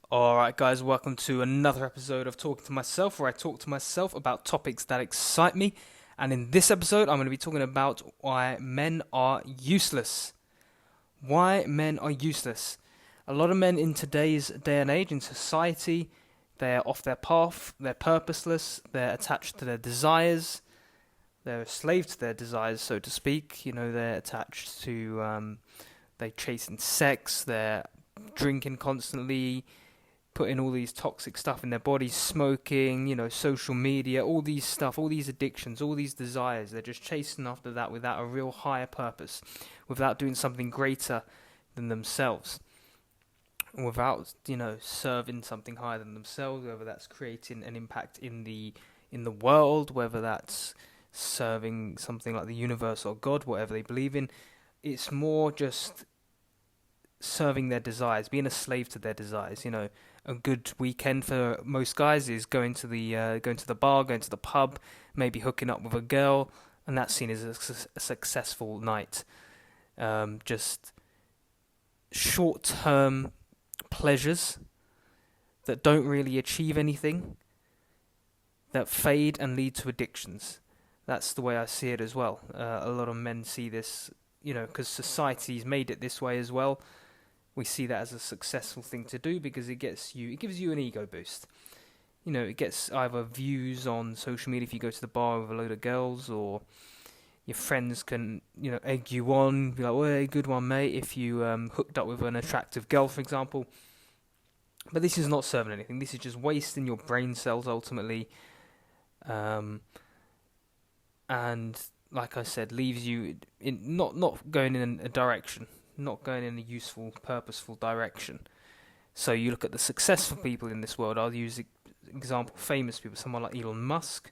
Alright, guys, welcome to another episode of Talking to Myself, where I talk to myself about topics that excite me. And in this episode, I'm going to be talking about why men are useless. Why men are useless. A lot of men in today's day and age, in society, they're off their path, they're purposeless, they're attached to their desires, they're a slave to their desires, so to speak. They're attached to, they chasing sex, they're drinking constantly, putting all these toxic stuff in their bodies, smoking, social media, all these stuff, all these addictions, all these desires. They're just chasing after that without a real higher purpose, without doing something greater than themselves, without, serving something higher than themselves, whether that's creating an impact in the world, whether that's serving something like the universe or God, whatever they believe in. It's more just serving their desires, being a slave to their desires. A good weekend for most guys is going to the bar, going to the pub, maybe hooking up with a girl, and that's seen as a successful night. Just short-term pleasures that don't really achieve anything, that fade and lead to addictions. That's the way I see it as well. A lot of men see this, because society's made it this way as well. We see that as a successful thing to do because it gives you an ego boost. It gets either views on social media if you go to the bar with a load of girls, or your friends can, egg you on, be like, "Oh, hey, good one, mate," if you hooked up with an attractive girl, for example. But this is not serving anything. This is just wasting your brain cells, ultimately. And like I said, leaves you in not going in a direction. Not going in a useful, purposeful direction. So you look at the successful people in this world. I'll use example famous people, someone like Elon Musk.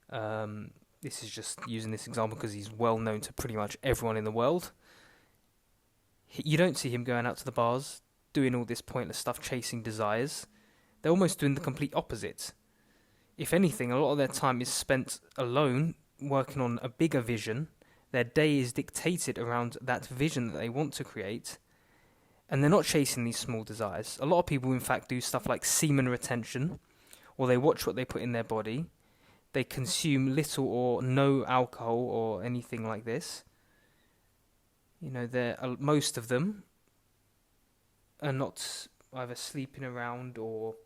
This is just using this example because he's well known to pretty much everyone in the world. You don't see him going out to the bars, doing all this pointless stuff, chasing desires. They're almost doing the complete opposite. If anything, a lot of their time is spent alone, working on a bigger vision. Their day is dictated around that vision that they want to create, and they're not chasing these small desires. A lot of people, in fact, do stuff like semen retention, or they watch what they put in their body. They consume little or no alcohol or anything like this. Most of them are not either sleeping around or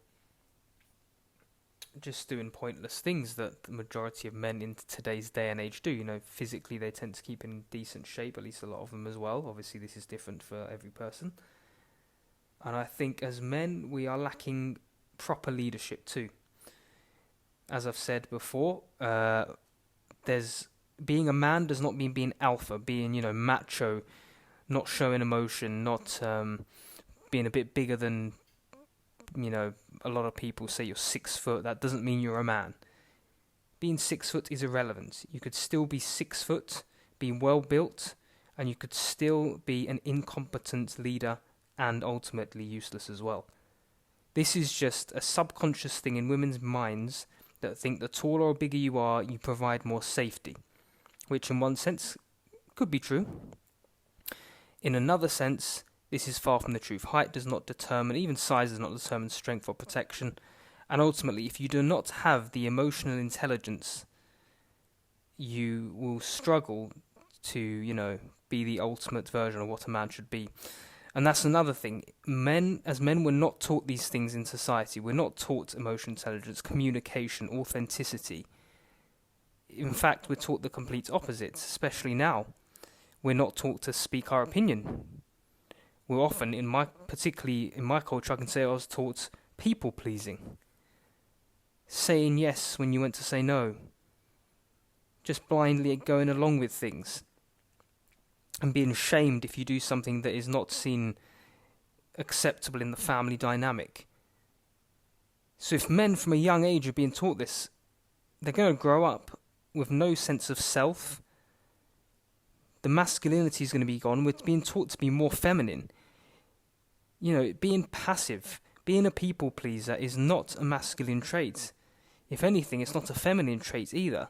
just doing pointless things that the majority of men in today's day and age do. Physically they tend to keep in decent shape, at least a lot of them as well. Obviously this is different for every person. And I think as men we are lacking proper leadership too. As I've said before, there's being a man does not mean being alpha, being, macho, not showing emotion, not being a bit bigger than, a lot of people say you're 6 foot. That doesn't mean you're a man. Being 6 foot is irrelevant. You could still be 6 foot, be well built, and you could still be an incompetent leader and ultimately useless as well. This is just a subconscious thing in women's minds that think the taller or bigger you are, you provide more safety, which in one sense could be true. In another sense, this is far from the truth. Height does not determine, even size does not determine strength or protection. And ultimately, if you do not have the emotional intelligence, you will struggle to, be the ultimate version of what a man should be. And that's another thing. As men, we're not taught these things in society. We're not taught emotional intelligence, communication, authenticity. In fact, we're taught the complete opposite, especially now. We're not taught to speak our opinion. We're often, particularly in my culture, I can say I was taught people-pleasing. Saying yes when you went to say no. Just blindly going along with things. And being shamed if you do something that is not seen acceptable in the family dynamic. So if men from a young age are being taught this, they're going to grow up with no sense of self. The masculinity is going to be gone. We're being taught to be more feminine. Being passive, being a people pleaser is not a masculine trait. If anything, it's not a feminine trait either.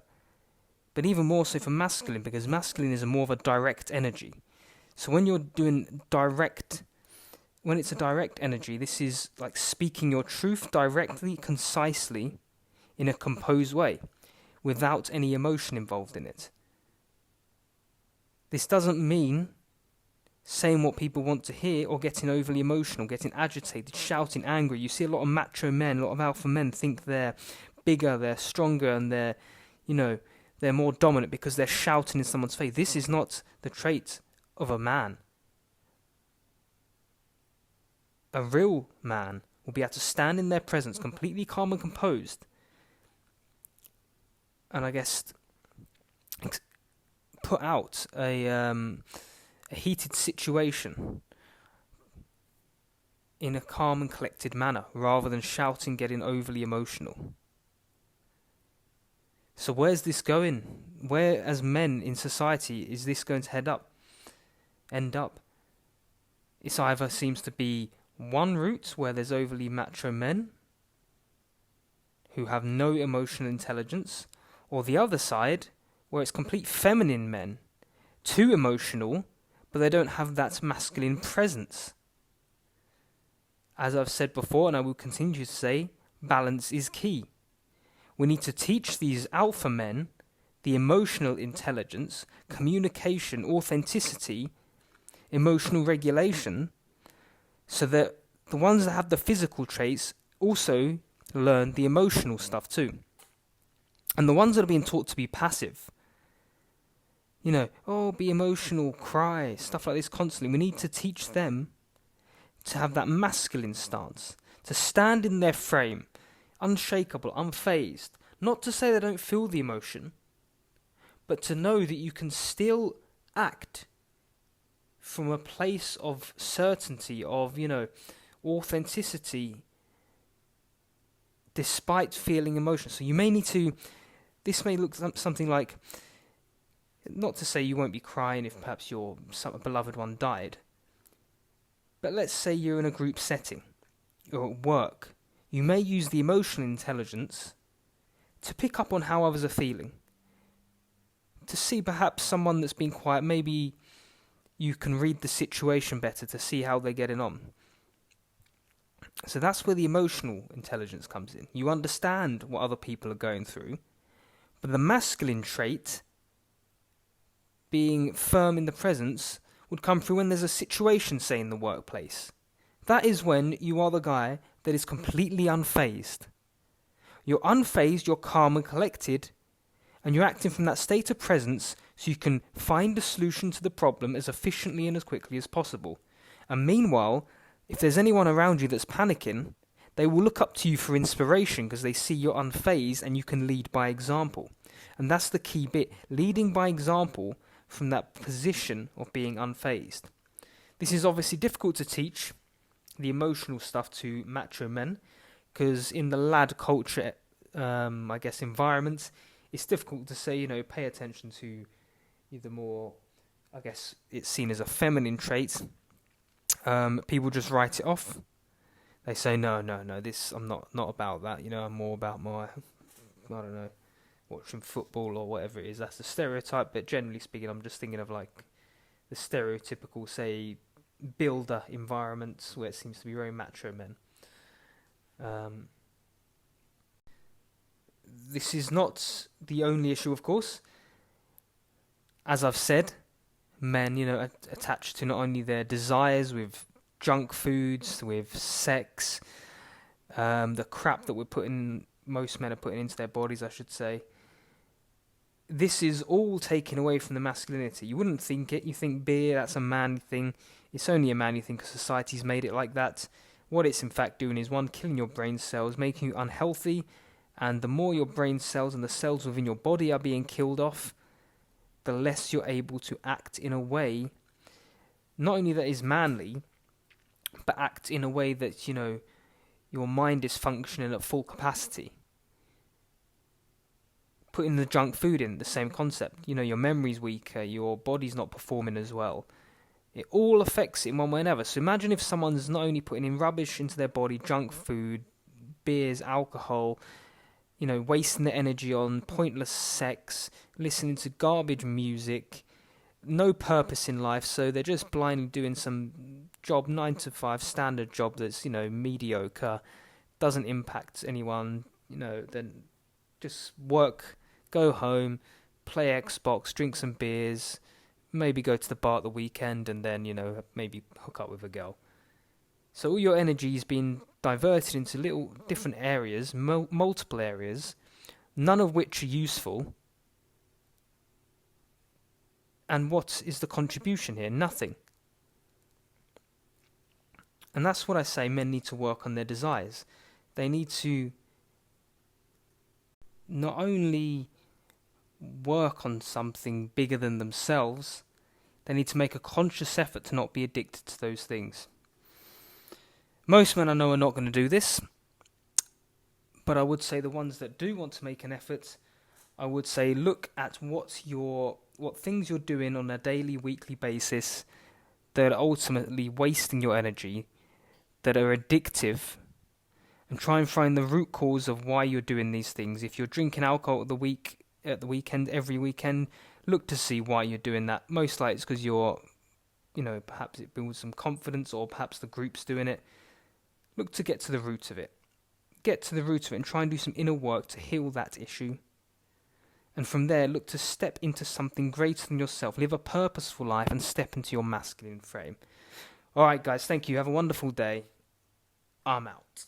But even more so for masculine, because masculine is more of a direct energy. So when you're doing direct when it's a direct energy, this is like speaking your truth directly, concisely, in a composed way, without any emotion involved in it. This doesn't mean saying what people want to hear or getting overly emotional, getting agitated, shouting, angry. You see a lot of macho men, a lot of alpha men think they're bigger, they're stronger, and they're more dominant because they're shouting in someone's face. This is not the trait of a man. A real man will be able to stand in their presence completely calm and composed, and I guess put out a heated situation in a calm and collected manner, rather than shouting, getting overly emotional. So where's this going? Where, as men in society, is this going to end up? It either seems to be one route where there's overly macho men who have no emotional intelligence, or the other side where it's complete feminine men, too emotional, but they don't have that masculine presence. As I've said before, and I will continue to say, balance is key. We need to teach these alpha men the emotional intelligence, communication, authenticity, emotional regulation, so that the ones that have the physical traits also learn the emotional stuff too. And the ones that are being taught to be passive, be emotional, cry, stuff like this constantly. We need to teach them to have that masculine stance, to stand in their frame, unshakable, unfazed. Not to say they don't feel the emotion, but to know that you can still act from a place of certainty, of, authenticity, despite feeling emotion. So you may need to, this may look something like, not to say you won't be crying if perhaps a beloved one died, but let's say you're in a group setting, or at work. You may use the emotional intelligence to pick up on how others are feeling. To see perhaps someone that's been quiet, maybe you can read the situation better to see how they're getting on. So that's where the emotional intelligence comes in. You understand what other people are going through, but the masculine trait, being firm in the presence, would come through when there's a situation, say, in the workplace. That is when you are the guy that is completely unfazed. You're unfazed, you're calm and collected, and you're acting from that state of presence so you can find a solution to the problem as efficiently and as quickly as possible. And meanwhile, if there's anyone around you that's panicking, they will look up to you for inspiration because they see you're unfazed and you can lead by example. And that's the key bit, leading by example from that position of being unfazed. This is obviously difficult to teach, the emotional stuff, to macho men, because in the lad culture, environment, it's difficult to say, pay attention to the more, it's seen as a feminine trait. People just write it off. They say, no, this, I'm not about that, I'm more about my, watching football or whatever it is. That's the stereotype, but generally speaking, I'm just thinking of like the stereotypical, say, builder environments where it seems to be very macho men. This is not the only issue, of course. As I've said, men, attached to not only their desires with junk foods, with sex, the crap that most men are putting into their bodies, I should say. This is all taken away from the masculinity. You wouldn't think it. You think beer, that's a manly thing. It's only a manly thing because society's made it like that. What it's in fact doing is, one, killing your brain cells, making you unhealthy, and the more your brain cells and the cells within your body are being killed off, the less you're able to act in a way, not only that is manly, but act in a way that, your mind is functioning at full capacity. Putting the junk food in, the same concept. Your memory's weaker, your body's not performing as well. It all affects it in one way or another. So imagine if someone's not only putting in rubbish into their body, junk food, beers, alcohol, wasting their energy on pointless sex, listening to garbage music, no purpose in life, so they're just blindly doing some job, 9 to 5 standard job that's, mediocre, doesn't impact anyone, then just work, go home, play Xbox, drink some beers, maybe go to the bar at the weekend, and then, maybe hook up with a girl. So all your energy is being diverted into little different areas, multiple areas, none of which are useful. And what is the contribution here? Nothing. And that's what I say men need to work on their desires. They need to not only work on something bigger than themselves, they need to make a conscious effort to not be addicted to those things. Most men I know are not going to do this, but I would say the ones that do want to make an effort, I would say look at what things you're doing on a daily, weekly basis that are ultimately wasting your energy, that are addictive, and try and find the root cause of why you're doing these things. If you're drinking alcohol at the weekend, every weekend, look to see why you're doing that. Most likely it's because you're, perhaps it builds some confidence, or perhaps the group's doing it. Look to get to the root of it. Get to the root of it and try and do some inner work to heal that issue. And from there, look to step into something greater than yourself. Live a purposeful life and step into your masculine frame. All right, guys, thank you. Have a wonderful day. I'm out.